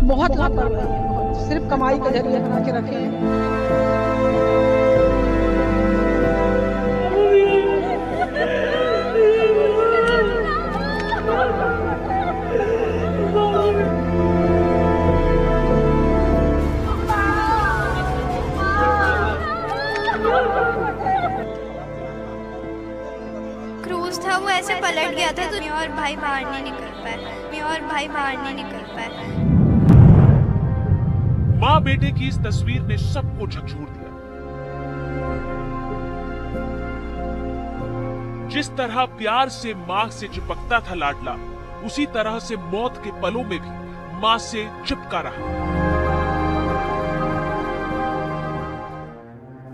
बहुत लापरवाही है, बहुत। सिर्फ कमाई का जरिया बना के रखे हैं। क्रूज था, वो ऐसे पलट गया था तो मैं और भाई बाहर नहीं निकल पाए। माँ बेटे की इस तस्वीर ने सबको झकझोर दिया। जिस तरह प्यार से माँ से चिपकता था लाडला, उसी तरह से मौत के पलों में भी माँ से चिपका रहा।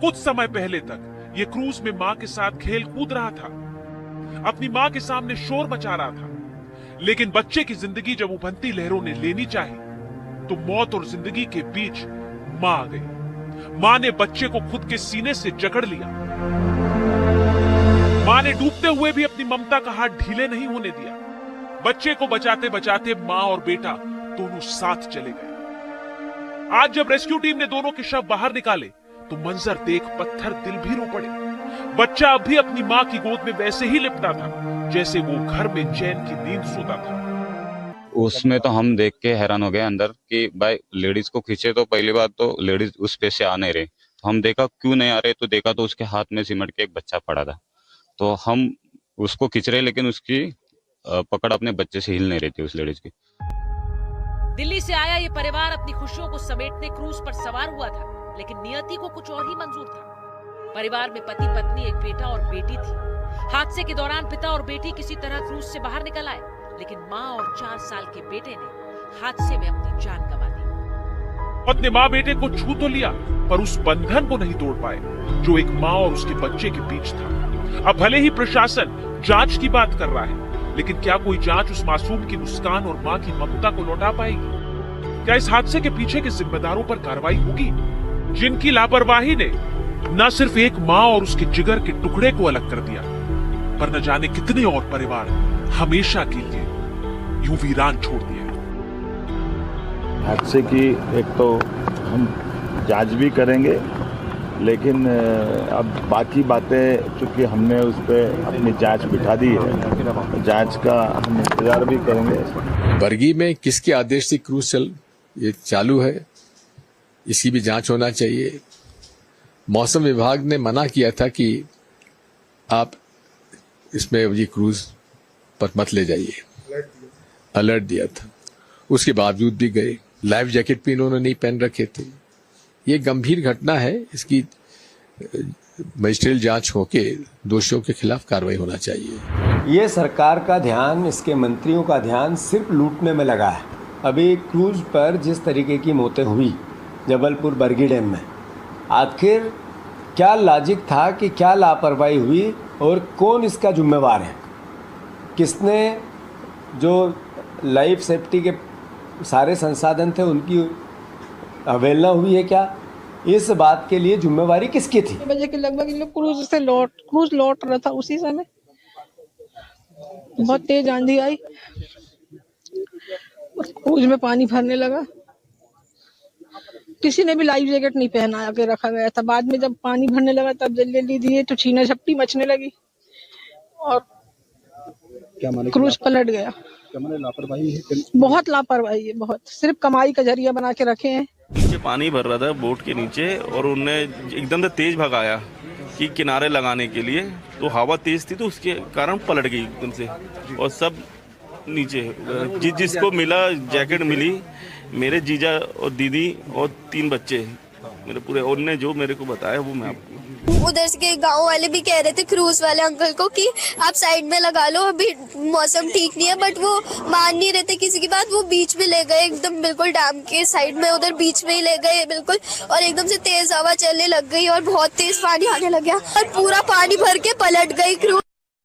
कुछ समय पहले तक ये क्रूज में माँ के साथ खेल कूद रहा था, अपनी माँ के सामने शोर मचा रहा था। लेकिन बच्चे की जिंदगी जब उभरती लहरों ने लेनी चाहिए, तो मौत और जिंदगी के बीच माँ आ गई। माँ ने बच्चे को खुद के सीने से जकड़ लिया। माँ ने डूबते हुए भी अपनी ममता का हाथ ढीले नहीं होने दिया। बच्चे को बचाते बचाते माँ और बेटा दोनों साथ चले गए। आज जब रेस्क्यू टीम ने दोनों के शव बाहर निकाले, तो मंजर देख पत्थर दिल भी रो पड़े। बच्चा अब भी अपनी माँ की गोद में वैसे ही लिपटा था जैसे वो घर में चैन की नींद सोता था। उसमें तो हम देख के हैरान हो गए अंदर कि भाई लेडीज को खींचे, तो पहली बात तो लेडीज उस पे से आ नहीं रहे। तो हम देखा क्यों नहीं आ रहे, तो देखा तो उसके हाथ में सिमट के एक बच्चा पड़ा था। तो हम उसको खींच रहे, लेकिन उसकी पकड़ अपने बच्चे से हिल नहीं रही थी उस लेडीज की। दिल्ली से आया ये परिवार अपनी खुशियों को समेटने क्रूज पर सवार हुआ था, लेकिन नियति को कुछ और ही मंजूर था। परिवार में पति पत्नी, एक बेटा और बेटी थी। हादसे के दौरान पिता और बेटी किसी तरह क्रूज से बाहर निकल आए, लेकिन माँ और 4 साल के बेटे ने हादसे में अपनी जान गंवा दी। अपने माँ बेटे को छू तो लिया, पर उस बंधन को नहीं तोड़ पाए जो एक माँ और उसके बच्चे के बीच था। अब भले ही प्रशासन जांच की बात कर रहा है, लेकिन क्या कोई जांच उस मासूम की मुस्कान और माँ की ममता को लौटा पाएगी? क्या इस हादसे के पीछे के जिम्मेदारों पर कार्रवाई होगी, जिनकी लापरवाही ने न सिर्फ एक माँ और उसके जिगर के टुकड़े को अलग कर दिया, पर न जाने कितने और परिवार हमेशा के लिए यूं वीरान छोड़ दिए। हादसे की एक तो हम जांच भी करेंगे, लेकिन अब बाकी बातें चूंकि हमने उस पर अपनी जांच बिठा दी है, जांच का हम इंतजार भी करेंगे। बरगी में किसके आदेश से क्रूज ये चालू है, इसकी भी जांच होना चाहिए। मौसम विभाग ने मना किया था कि आप इसमें ये क्रूज पर मत ले जाइए, अलर्ट दिया था। उसके बावजूद भी गए। लाइफ जैकेट भी इन्होंने नहीं पहन रखे थे। ये गंभीर घटना है, इसकी मजिस्ट्रियल जांच होके दोषियों के खिलाफ कार्रवाई होना चाहिए। ये सरकार का ध्यान, इसके मंत्रियों का ध्यान सिर्फ लूटने में लगा है। अभी क्रूज पर जिस तरीके की मौतें हुई जबलपुर बरगी डैम में, आखिर क्या लॉजिक था कि क्या लापरवाही हुई और कौन इसका जिम्मेवार है? किसने जो लाइफ सेफ्टी के सारे संसाधन थे उनकी अवहेलना हुई है? क्या इस बात के लिए जिम्मेवारी किसकी थी? बजे के लगभग इन लोग क्रूज लौट रहा था। उसी समय बहुत तेज आंधी आई और क्रूज में पानी भरने लगा। किसी ने भी लाइफ जैकेट नहीं पहनाया के रखा गया था। बाद में जब पानी भरने लगा तब जल्दी दिए तो छीना झपटी मचने लगी और क्रूज पलट गया। लापरवाही है, बहुत लापरवाही है, बहुत। सिर्फ कमाई का जरिया बना के रखे हैं। नीचे पानी भर रहा था बोट के नीचे, और उनने एकदम से तेज भगाया कि किनारे लगाने के लिए, तो हवा तेज थी तो उसके कारण पलट गई एकदम से, और सब नीचे जिसको मिला जैकेट मिली, मेरे जीजा और दीदी और 3 बच्चे मेरे पूरे, उनने जो मेरे को बताया वो मैं आपको। उधर के गांव वाले भी कह रहे थे क्रूज वाले अंकल को कि आप साइड में लगा लो, अभी मौसम ठीक नहीं है, बट वो मान नहीं रहे थे किसी की बात। वो बीच में ले गए, एकदम बिल्कुल डैम के साइड में, उधर बीच में ही ले गए बिल्कुल, और एकदम से तेज हवा चलने लग गई और बहुत तेज पानी आने लग गया और पूरा पानी भर के पलट गई क्रूज।